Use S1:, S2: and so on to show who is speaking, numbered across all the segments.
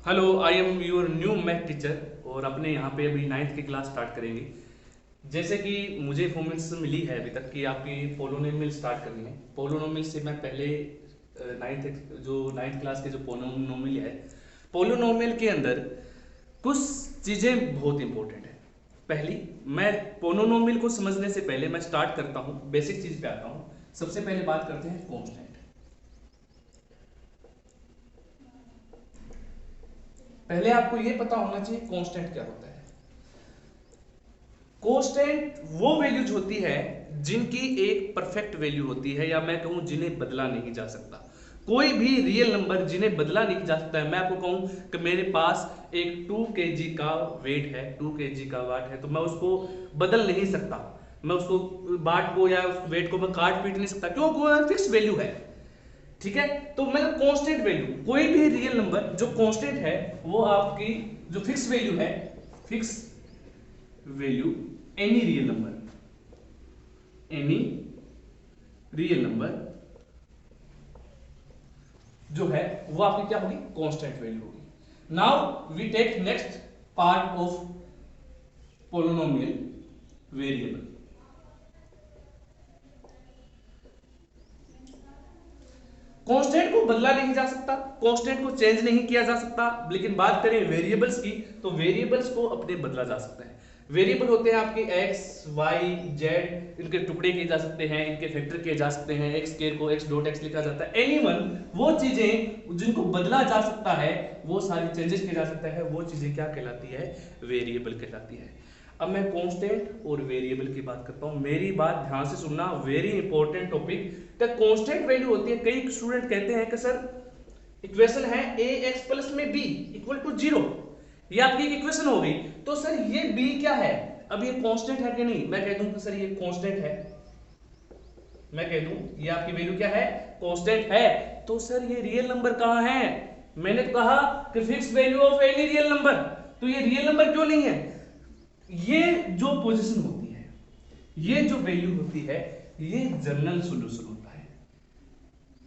S1: Hello, I am your new math teacher और अपने यहाँ पे अभी 9th की क्लास स्टार्ट करेंगे। जैसे कि मुझे इन्फॉर्मेशन मिली है अभी तक कि आपकी पोलोनोमियल स्टार्ट करनी है। पोलोनोमियल से मैं पहले 9th क्लास के जो पोलोनोमियल है, पोलोनोमियल के अंदर कुछ चीज़ें बहुत इंपॉर्टेंट है। पहली, मैं पोलोनोमियल को समझने से पहले मैं स्टार्ट करता हूँ, बेसिक चीज़ पे आता हूँ। सबसे पहले बात करते हैं कॉन्स्टेंट। पहले आपको ये पता होना चाहिए कांस्टेंट क्या होता है। कांस्टेंट वो वैल्यूज होती है जिनकी एक परफेक्ट वैल्यू होती है, या मैं कहूं जिन्हें बदला नहीं जा सकता। कोई भी रियल नंबर जिन्हें बदला नहीं जा सकता है। मैं आपको कहूं कि मेरे पास एक 2 kg का वेट है, 2 kg का वाट है, तो मैं उसको बदल नहीं सकता। मैं उसको बाट को या उस वेट को मैं काट पीट नहीं सकता, क्यों? फिक्स वैल्यू है। ठीक है, तो मतलब कांस्टेंट वैल्यू, कोई भी रियल नंबर जो कांस्टेंट है वो आपकी जो फिक्स वैल्यू है, fix value, any real number जो है वो आपकी क्या होगी? कांस्टेंट वैल्यू होगी। Now we take next part of polynomial, variable. Constant को बदला नहीं जा सकता, कांस्टेंट को चेंज नहीं किया जा सकता, लेकिन बात करें वेरिएबल्स की तो वेरिएबल्स को अपने बदला जा सकता है। वेरिएबल होते हैं आपके x, y, z, इनके टुकड़े किए जा सकते हैं, इनके फैक्टर किए जा सकते हैं, x स्क्वायर को x डॉट x लिखा जाता है। एनीवन, वो चीजें जिनको बदला जा सकता है, वो सारी चेंजेस किया जा सकता है, वो चीजें क्या कहलाती है? वेरिएबल कहलाती है। अब मैं कांस्टेंट और वेरिएबल की बात करता हूं। मेरी बात ध्यान से सुनना, very important topic. Constant value होती है, कई स्टूडेंट कहते हैं कि सर इक्वेशन है ax प्लस में b इक्वल टू 0, ये आपकी एक इक्वेशन हो गई, तो सर ये b क्या है? अब ये कांस्टेंट है कि नहीं? मैं कह दूं कि सर ये कांस्टेंट है, मैं कह दूं ये आपकी वैल्यू क्या है? कांस्टेंट है। तो सर ये रियल नंबर कहां है? मैंने तो कहा कि fix value of any real number, तो ये रियल नंबर क्यों नहीं है? ये जो पोजीशन होती है, ये जो वैल्यू होती है, ये जनरल सॉल्यूशन होता है।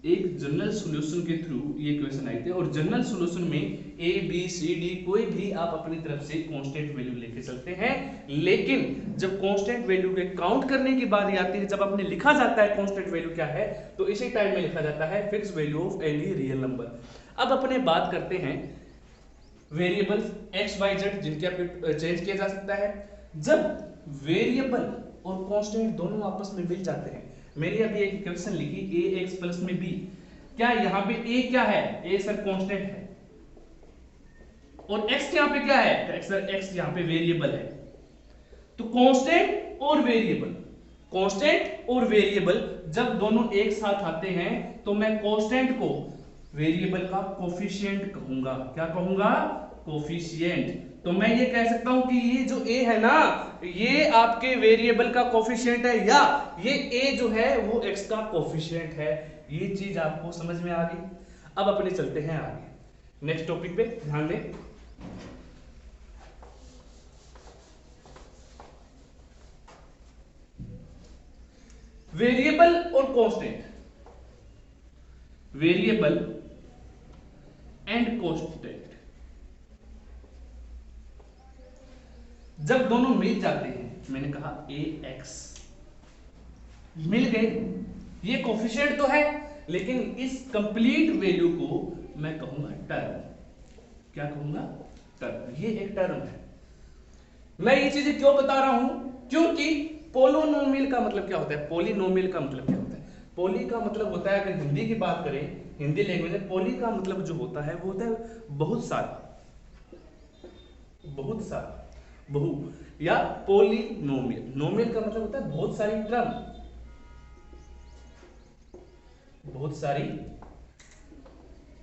S1: एक जनरल सॉल्यूशन के थ्रू ये क्वेश्चन आए थे, और जनरल सॉल्यूशन में ए बी सी डी कोई भी आप अपनी तरफ से कांस्टेंट वैल्यू लेके चलते हैं, लेकिन जब कांस्टेंट वैल्यू के काउंट करने की बारी आती है, जब आपने लिखा जाता है कांस्टेंट वैल्यू क्या है, तो इसी टाइम में लिखा जाता है fix value of any real number. अब अपने बात करते हैं वेरिएबल एक्स वाई जेड जिनके आप चेंज किया जा सकता है। जब वेरिएबल और कांस्टेंट दोनों आपस में मिल जाते हैं, मैंने अभी एक इक्वेशन लिखी ए एक्स प्लस में बी, क्या यहाँ पे ए क्या है? ए सर कांस्टेंट है, और x यहाँ पे क्या है? सर x यहाँ पे वेरिएबल है। तो कांस्टेंट और वेरिएबल, कांस्टेंट और वेरिएबल जब दोनों एक साथ आते हैं, तो मैं कांस्टेंट को वेरिएबल का कोफिशिएंट कहूंगा। क्या कहूंगा? कोफिशिएंट। तो मैं ये कह सकता हूं कि ये जो a है ना, ये आपके वेरिएबल का कोफिशिएंट है, या ये a जो है वो x का कोफिशिएंट है। ये चीज आपको समझ में आ गई? अब अपने चलते हैं आगे नेक्स्ट टॉपिक पे, ध्यान दें। वेरिएबल और कांस्टेंट, वेरिएबल एंड कांस्टेंट जब दोनों मिल जाते हैं, मैंने कहा ए एक्स मिल गए, ये कोफिशिएंट तो है, लेकिन इस कंप्लीट वैल्यू को मैं कहूंगा टर्म। क्या कहूंगा? टर्म। ये एक टर्म है। मैं ये चीजें क्यों बता रहा हूं? क्योंकि पोलोनोमियल का मतलब क्या होता है? पोलिनोमियल का मतलब क्या होता है? पोली का मतलब होता है, अगर हिंदी की बात करें, हिंदी लैंग्वेज में पोली का मतलब जो होता है वो होता है बहुत सारा, बहुत सारा, बहु, या पोलिनोमियल। नोमियल का मतलब होता है बहुत सारी टर्म, बहुत सारी,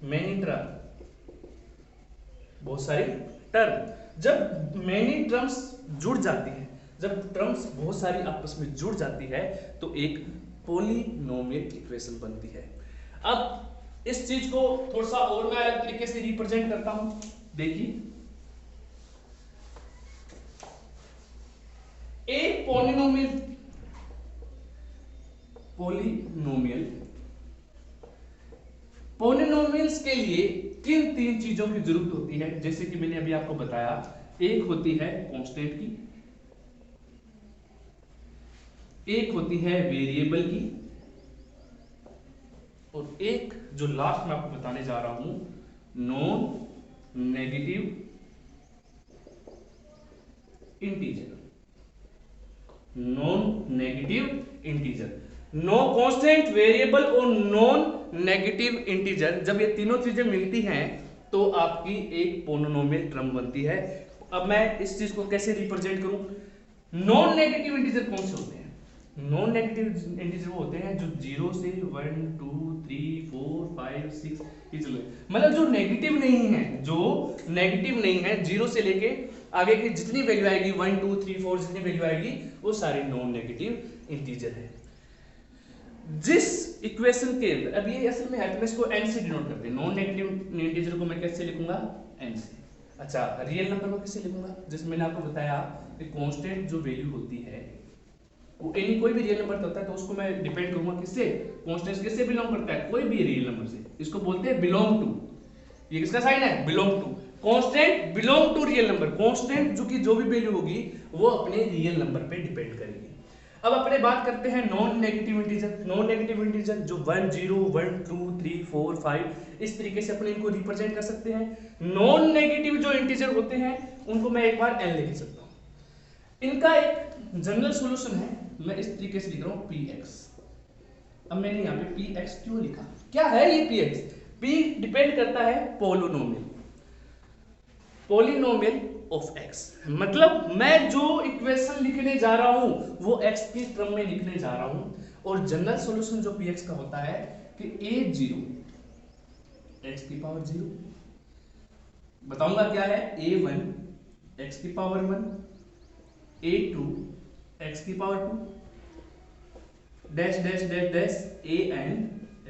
S1: मैनी टर्म, बहुत सारी टर्म। जब मैनी टर्म्स जुड़ जाती है, जब टर्म्स बहुत सारी आपस में जुड़ जाती है, तो एक पोलिनोमियल इक्वेशन बनती है। अब इस चीज को थोड़ा सा और मैं अलग तरीके से रिप्रेजेंट करता हूं। देखिए, एक पोलिनोमियल, पोलिनोमियल पॉलिनोमियल्स के लिए किन तीन चीजों की जरूरत होती है, जैसे कि मैंने अभी आपको बताया, एक होती है कांस्टेंट की, एक होती है वेरिएबल की, और एक जो लास्ट में आपको बताने जा रहा हूं, non negative integer. Non negative integer, no constant, variable और नॉन नेगेटिव इंटीजर, जब ये तीनों चीजें मिलती हैं तो आपकी एक पॉलिनोमियल टर्म बनती है। अब मैं इस चीज को कैसे रिप्रेजेंट करूं? नॉन नेगेटिव इंटीजर कौन से होते हैं? नॉन नेगेटिव इंटीजर वो होते हैं जो 0 से 1 2 3 4 5 6 ये चल रहे, मतलब जो नेगेटिव नहीं है, जो नेगेटिव नहीं है, 0 से लेके आगे की जितनी वैल्यू आएगी 1 2 3 4 जितनी वैल्यू आएगी वो सारे नॉन नेगेटिव इंटीजर है। जिस इक्वेशन के अंदर, अब ये असल में हैप्पीनेस को n से डिनोट करते हैं, नॉन नेगेटिव इंटीजर को मैं कैसे लिखूंगा? n से। अच्छा, रियल नंबर को कैसे लिखूंगा? जैसे मैंने आपको बताया कि कांस्टेंट जो वैल्यू होती है वो एनी कोई भी रियल नंबर होता है तो उसको मैं डिपेंड करूंगा किससे? कांस्टेंट किससे बिलोंग करता है? कोई भी रियल नंबर से। इसको बोलते हैं बिलोंग टू। ये किसका साइन है? Belong to. Constant belong to real number, constant जो कि जो भी वैल्यू होगी वो अपने रियल नंबर पे डिपेंड करेगी। अब अपने बात करते हैं non negative integer. Non negative integer जो 1 0 1 2 3 4 5 इस तरीके से अपने इनको रिप्रेजेंट कर सकते हैं। नॉन नेगेटिव जो इंटीजर होते हैं उनको मैं एक बार n लिख सकता हूं। इनका एक जनरल सॉल्यूशन है, मैं इस तरीके से लिख रहा हूं px। अब मैंने यहां पे px क्यों लिखा? क्या है ये px? p डिपेंड करता है पॉलिनोमियल, पॉलिनोमियल ऑफ x, मतलब मैं जो इक्वेशन लिखने जा रहा हूं वो x की टर्म में लिखने जा रहा हूं। और जनरल सॉल्यूशन जो px का होता है कि a0 x की पावर 0, बताऊंगा क्या है, a1 x की पावर 1, a2 x की power 2, dash dash dash dash an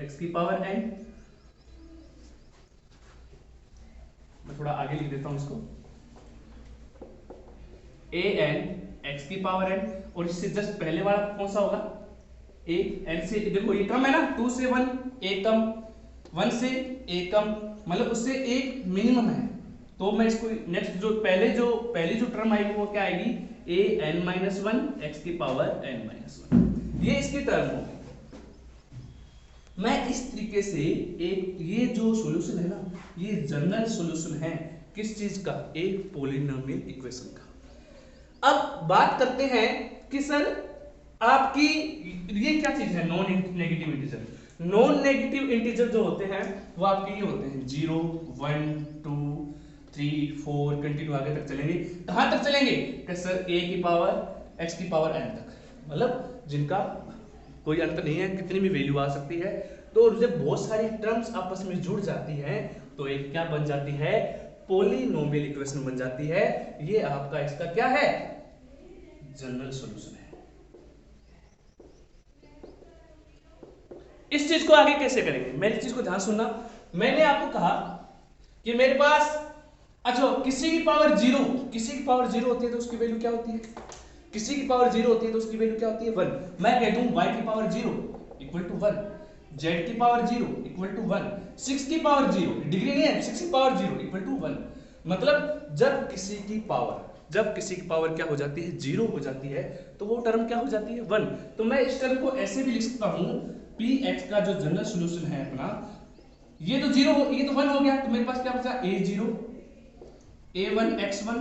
S1: x की पावर n। मैं थोड़ा आगे लिख देता हूं इसको, an x की पावर n, और इससे जस्ट पहले वाला कौन सा होगा? a n से, देखो ये कम है ना, 2 से 1 a कम, 1 से a कम, मतलब उससे एक मिनिमम है। तो मैं इसको नेक्स्ट जो पहली जो टर्म आएगी वो क्या आएगी? an-1 x की पावर n-1, ये इसकी टर्म होगी। मैं इस तरीके से एक, ये जो सॉल्यूशन है ना, ये जनरल सॉल्यूशन है किस चीज का? एक पॉलिनोमियल इक्वेशन का। अब बात करते हैं कि सर आपकी ये क्या चीज है? Non negative integer. Non negative integer जो होते हैं वो आपके ये होते हैं 0 1 2 3 4 कंटिन्यू आगे तक चलेंगे। कहां तक चलेंगे? कि सर a की पावर x की पावर n तक, मतलब जिनका कोई अंत नहीं है, कितनी भी वैल्यू आ सकती है। तो जब बहुत सारी टर्म्स आपस में जुड़ जाती हैं तो एक क्या बन जाती है? पॉलिनोमियल इक्वेशन बन जाती है। ये आपका इसका क्या है? जनरल सॉल्यूशन है। इस चीज को आगे कैसे करेंगे? मेरी चीज को ध्यान सुनना। मैंने आपको कहा कि मेरे पास, अच्छा, किसी की पावर 0, किसी की पावर 0 होती है तो उसकी वैल्यू क्या होती है? किसी की पावर 0 होती है तो उसकी वैल्यू क्या होती है? 1। मैं कह दूं y की पावर 0 इक्वल टू 1, z की पावर 0 इक्वल टू 1, 6 की पावर 0, डिग्री नहीं है, 6 की पावर 0 इक्वल टू 1। मतलब जब किसी की पावर क्या हो जाती है? 0 हो जाती है, तो वो टर्म क्या हो जाती है? 1। तो मैं इस टर्म को ऐसे भी लिख सकता हूं, px का जो जनरल सॉल्यूशन है अपना, ये तो 0 हो, ये तो 1 हो गया, तो मेरे पास क्या बचा? a0 a1 x1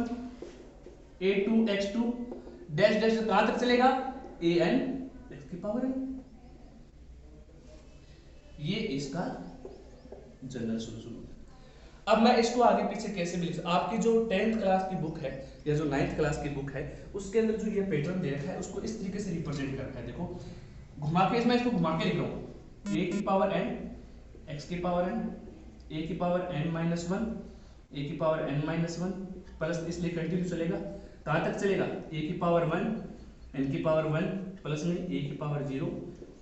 S1: a2 x2 dash dash कहां तक चलेगा? an x की पावर n। ये इसका जनरल सॉल्यूशन होता है। अब मैं इसको आगे पीछे कैसे भी लिख सकता? आपकी जो 10th क्लास की बुक है या जो 9th क्लास की बुक है उसके अंदर जो ये पैटर्न दे रखा है उसको इस तरीके से रिप्रेजेंट कर रखा है। देखो घुमा के, इसमें इसको घुमा के लिख रहा हूं, a की पावर n x की पावर n a की पावर n-1 a की पावर n-1 प्लस, इसलिए कंटिन्यू चलेगा। कहां तक चलेगा? a की पावर 1 n की पावर 1 प्लस में a की पावर 0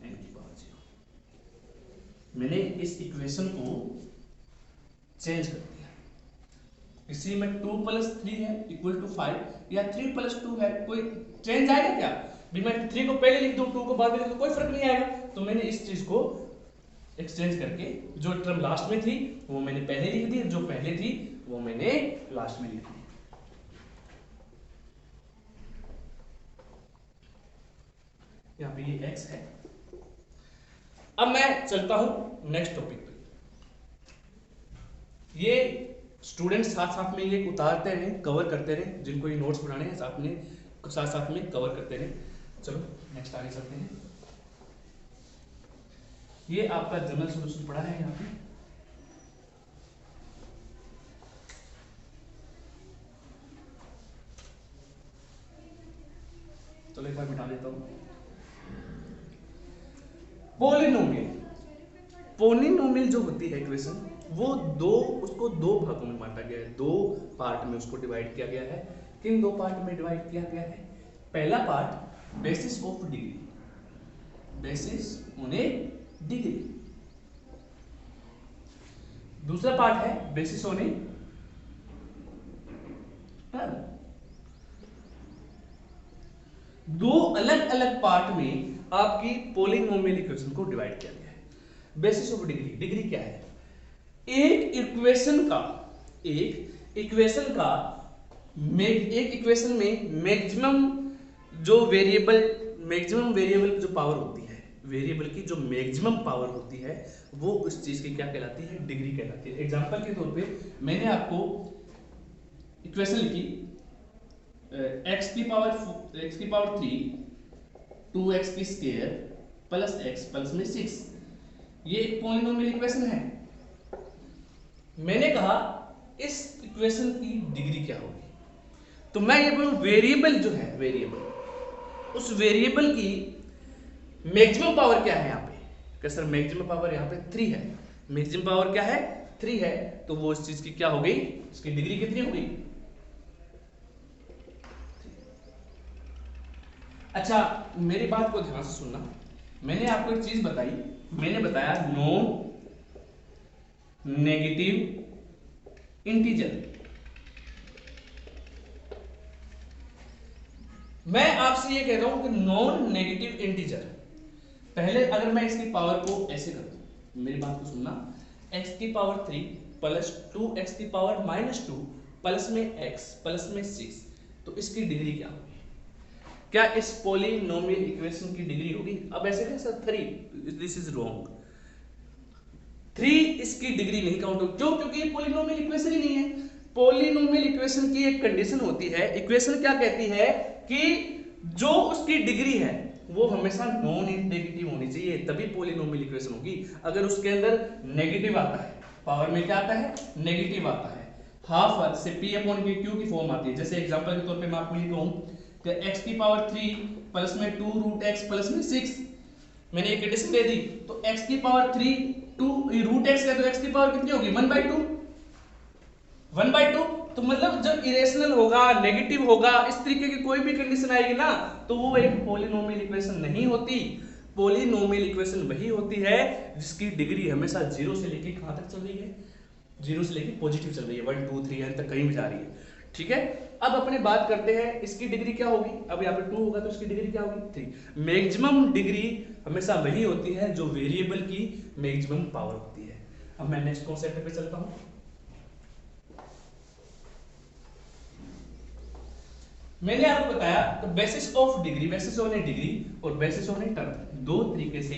S1: n की पावर 0। मैंने इस इक्वेशन को चेंज कर दिया। इसी में 2 + 3 है इक्वल टू 5 या 3 + 2 है, कोई चेंज आएगा क्या? भी मैं 3 को पहले लिख दूं 2 को बाद में लिख दूं, कोई फर्क नहीं आएगा। तो मैंने इस चीज को एक्सचेंज करके जो टर्म लास्ट में थी वो मैंने पहले लिख दी, जो पहले थी वो मैंने लास्ट में लिख दी। यहां पे ये x है। अब मैं चलता हूं नेक्स्ट टॉपिक पे। ये स्टूडेंट साथ साथ में ये उतारते रहे, कवर करते रहे, जिनको ये नोट्स बनाने हैं साथ में कवर करते रहे। चलो नेक्स्ट आगे चलते हैं। ये आपका जनरल सॉल्यूशन पड़ा है यहाँ पे। चलो एक बार मिटा देता हूं। पोलिनोमियल जो होती है इक्वेशन, वो उसको दो भागों में बांटा गया है, दो पार्ट में उसको डिवाइड किया गया है। किन दो पार्ट में डिवाइड किया गया है? पहला part basis of degree, basis on A degree. दूसरा पार्ट है बेसिस ऑन ए टर्म। दो अलग अलग पार्ट में आपकी पोलिनोमियल इक्वेशन को डिवाइड किया गया है। बेसिस ऑफ डिग्री, डिग्री क्या है? एक इक्वेशन में मैक्सिमम वेरिएबल जो पावर होती है, वेरिएबल की जो मैक्सिमम पावर होती है, वो उस चीज की क्या कहलाती है? डिग्री कहलाती है। एग्जांपल के तौर पे मैंने आपको इक्वेशन लिखी x की पावर 3 2x की स्क्वायर प्लस x प्लस में 6, ये एक पॉलिनोमियल इक्वेशन है। मैंने कहा इस इक्वेशन की डिग्री क्या होगी, तो मैं ये बोलूं वेरिएबल जो है, उस वेरिएबल की मैक्सिमम पावर क्या है यहाँ पे? क्या सर मैक्सिमम पावर यहाँ पे 3 है। मैक्सिमम पावर क्या है? 3 है। तो वो इस चीज की क्या हो गई? इसकी डिग्री कितनी हो गई? अच्छा, मेरी बात को ध्यान से सुनना। मैंने आपको एक चीज बताई, मैंने बताया नॉन नेगेटिव इंटीजर। मैं आपसे ये कह रहा हूं कि नॉन नेगेटिव इंटीजर, पहले अगर मैं इसकी पावर को ऐसे कर दूं, मेरी बात को सुनना, x की पावर 3 प्लस 2x की पावर माइनस 2 प्लस में x प्लस में 6, तो इसकी डिग्री क्या होगी? क्या इस पॉलिनोमियल इक्वेशन की डिग्री होगी? अब ऐसे कहें सर 3, दिस इज रॉन्ग। 3 इसकी डिग्री नहीं काउंट होगी। क्यों? क्योंकि ये पॉलिनोमियल इक्वेशन ही नहीं है। पॉलिनोमियल इक्वेशन की एक कंडीशन होती है, इक्वेशन क्या कहती है कि जो उसकी डिग्री है वो हमेशा नॉन नेगेटिव होनी चाहिए, तभी पॉलिनोमियल इक्वेशन होगी। अगर उसके अंदर नेगेटिव आता है, पावर में क्या आता है? नेगेटिव आता है, हाफ से p अपॉन q की फॉर्म आती है। जैसे एग्जांपल के तौर पे मैं आपको ये कहूं कि x की पावर 3 प्लस में 2 रूट x प्लस में 6, मैंने एक कंडीशन दे दी, तो x की पावर 3 2 रूट x है, तो x की पावर कितनी होगी? 1/2, 1/2। तो मतलब जब इरेशनल होगा, नेगेटिव होगा, इस तरीके की कोई भी कंडीशन आएगी ना, तो वो एक पॉलिनोमियल इक्वेशन नहीं होती। पॉलिनोमियल इक्वेशन वही होती है जिसकी डिग्री हमेशा 0 से लेके कहां तक चल रही है? 0 से लेके पॉजिटिव चल रही है, 1 2 3 तक कहीं भी जा रही है। ठीक है, अब अपने बात करते हैं इसकी डिग्री क्या होगी। अब यहाँ पे 2 होगा तो इसकी डिग्री क्या होगी? 3। मैक्सिमम डिग्री हमेशा वही होती है जो वेरिएबल की मैक्सिमम पावर होती है। अब मैं नेक्स्ट कॉन्सेप्ट पे चलता हूं। मैंने आपको बताया तो basis of degree, basis on A degree और बेसिस ऑन ए टर्म, दो तरीके से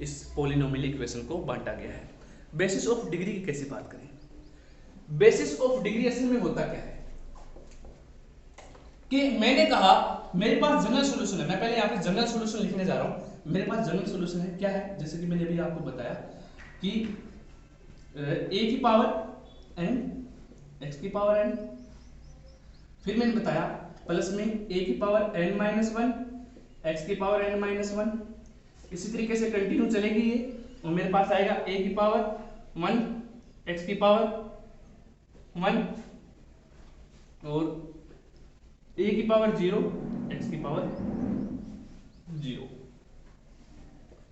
S1: इस पॉलिनोमियल इक्वेशन को बांटा गया है। बेसिस ऑफ डिग्री की कैसे बात करें? बेसिस ऑफ डिग्री असल में होता क्या है कि मैंने कहा मेरे पास जनरल सॉल्यूशन है, मैं पहले यहाँ पे जनरल सॉल्यूशन लिखने जा रहा हूं। मेरे पास जनरल सॉल्यूशन है, क्या है? जैसे कि मैंने अभी आपको बताया कि a की पावर n, x की पावर n, फिर मैंने बताया प्लस में a की पावर n-1, x की पावर n-1, इसी तरीके से कंटिन्यू चलेगी ये, और मेरे पास आएगा a की पावर 1, x की पावर 1 और a की पावर 0, x की पावर 0।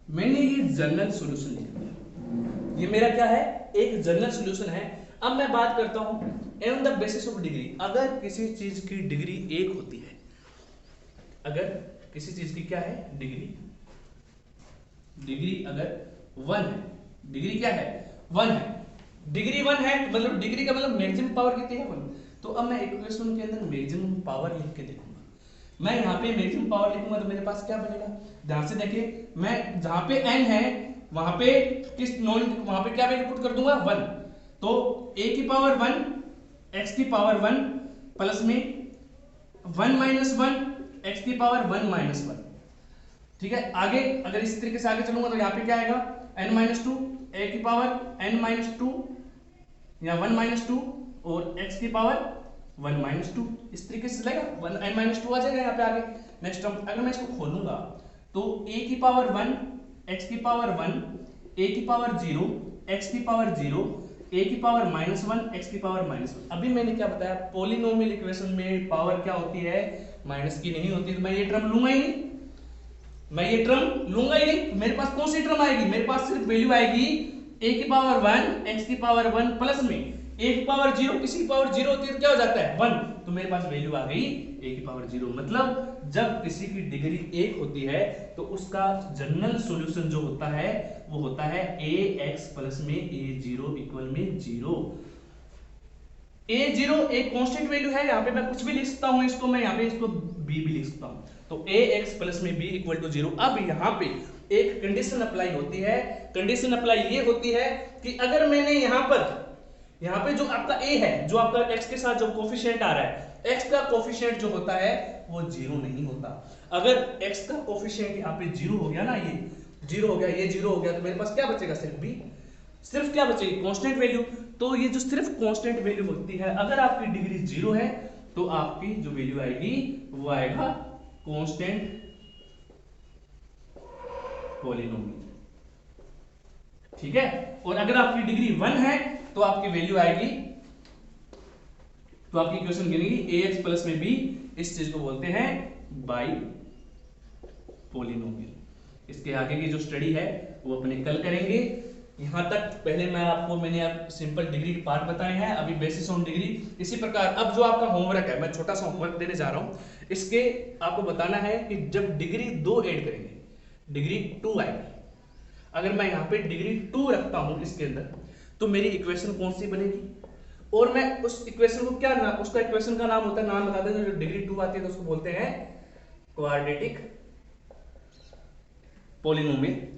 S1: मैंने ये जनरल सॉल्यूशन लिख दिया, ये मेरा क्या है? एक जनरल सॉल्यूशन है। अब मैं बात करता हूं on the basis of degree. अगर किसी चीज की डिग्री 1 होती है, अगर किसी चीज की क्या है? डिग्री अगर 1 है, डिग्री क्या है 1 है, डिग्री 1 है मतलब डिग्री का मतलब मैक्सिमम पावर कितनी है 1। तो अब मैं इक्वेशन के अंदर मैक्सिमम पावर लिख के देखूंगा, मैं यहाँ पे मैक्सिमम पावर लिखूंगा तो मेरे पास क्या बनेगा, ध्यान से देखिए, मैं जहां पे n है वहां पे किस नॉन वहां पे क्या वैल्यू पुट कर दूंगा 1, तो a की पावर 1 x की पावर 1 प्लस में 1 माइनस 1 x की पावर 1 माइनस 1। ठीक है, आगे अगर इस तरीके से आगे चलूंगा तो यहाँ पे क्या आएगा n माइनस 2 a की पावर n माइनस 2 या 1 माइनस 2 और x की पावर 1 माइनस 2, इस तरीके से चलेगा, 1 n माइनस 2 आ जाएगा यहाँ पे आगे। नेक्स्ट टर्म अगर मैं इसको खोलूंगा तो a की पावर 1 x की पावर 1 a की पावर 0 x की पावर 0 a की पावर माइनस 1 x की पावर माइनस 1। अभी मैंने क्या बताया, पॉलिनोमियल इक्वेशन में पावर क्या होती है, माइनस की नहीं होती, तो मैं ये टर्म लूंगा ही नहीं, मैं ये टर्म लूंगा ही नहीं। मेरे पास कौन सी टर्म आएगी, मेरे पास सिर्फ वैल्यू आएगी a की पावर 1 x की पावर 1 प्लस में a की पावर 0, किसी की पावर 0 होती है तो क्या हो जाता है 1, तो मेरे पास वैल्यू आ गई a की पावर 0। मतलब जब किसी की डिग्री 1 होती है तो उसका जनरल सॉल्यूशन जो होता है वो होता है ax प्लस में a0 इक्वल में 0। a0 एक कांस्टेंट वैल्यू है, यहाँ पे मैं कुछ भी लिख सकता हूँ, इसको मैं यहाँ पे इसको b भी लिख सकता हूँ, तो ax प्लस में b इक्वल टू 0। अब यहाँ पे एक कंडीशन अप्लाई होती है, कंडीशन अप्लाई ये होती है कि अगर मैंने यहाँ पे जो आपका a है, जो आपका x के साथ जो कोफिशिएंट आ रहा है, x का कोफिशिएंट जो होता है वो 0 नहीं होता। अगर x का कोफिशिएंट यहाँ पे 0 हो गया ना, ये 0 हो गया, ये 0 हो गया, तो मेरे पास क्या बचेगा, सिर्फ b, सिर्फ क्या बचेगी कांस्टेंट वैल्यू। तो ये जो सिर्फ कांस्टेंट वैल्यू होती है, अगर आपकी डिग्री 0 है तो आपकी जो वैल्यू आएगी वो आएगा कांस्टेंट पॉलिनोमियल। ठीक है, और अगर आपकी डिग्री 1 है तो आपकी वैल्यू आएगी, तो आपकी इक्वेशन बनेगी ax प्लस में b, इस चीज को बोलते हैं बाई पॉलिनोमियल। इसके आगे की जो स्टडी है वो अपने कल करेंगे। यहां तक पहले मैंने आप सिंपल डिग्री के पार्ट बताए हैं, अभी बेसिस ऑन डिग्री। इसी प्रकार अब जो आपका होमवर्क है, मैं छोटा सा होमवर्क देने जा रहा हूं, इसके आपको बताना है कि जब डिग्री 2 ऐड करेंगे डिग्री 2 आएगी, अगर मैं यहाँ पे डिग्री 2 रखता हूं इसके अंदर तो मेरी इक्वेशन कौन सी बनेगी, और मैं उस इक्वेशन को क्या नाम, उसका इक्वेशन का नाम होता है, नाम बता दें, जो डिग्री 2 आती है तो उसको बोलते हैं क्वाड्रेटिक पॉलिनोमियल।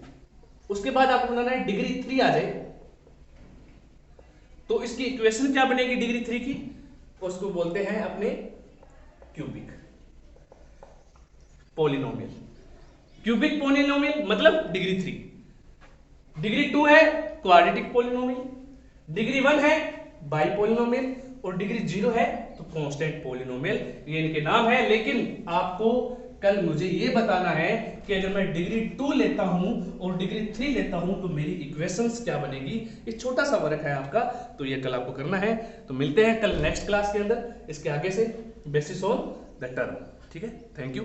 S1: उसके बाद आपको बताना है डिग्री 3 आ जाए तो इसकी इक्वेशन क्या बनेगी डिग्री 3 की, उसको बोलते हैं अपने क्यूबिक पॉलिनोमियल। क्यूबिक पॉलिनोमियल मतलब डिग्री 3, डिग्री 2 है क्वाड्रेटिक पॉलिनोमियल, डिग्री 1 है बाई पॉलिनोमियल, और डिग्री 0 है तो कांस्टेंट पॉलिनोमियल। ये इनके नाम है, लेकिन आपको कल मुझे ये बताना है कि अगर मैं डिग्री 2 लेता हूं और डिग्री 3 लेता हूं तो मेरी इक्वेशंस क्या बनेगी। ये छोटा सा वर्क है आपका, तो ये कल आपको करना है। तो मिलते हैं कल नेक्स्ट क्लास के अंदर इसके आगे से बेसिस ऑन द टर्म। ठीक है, थैंक यू।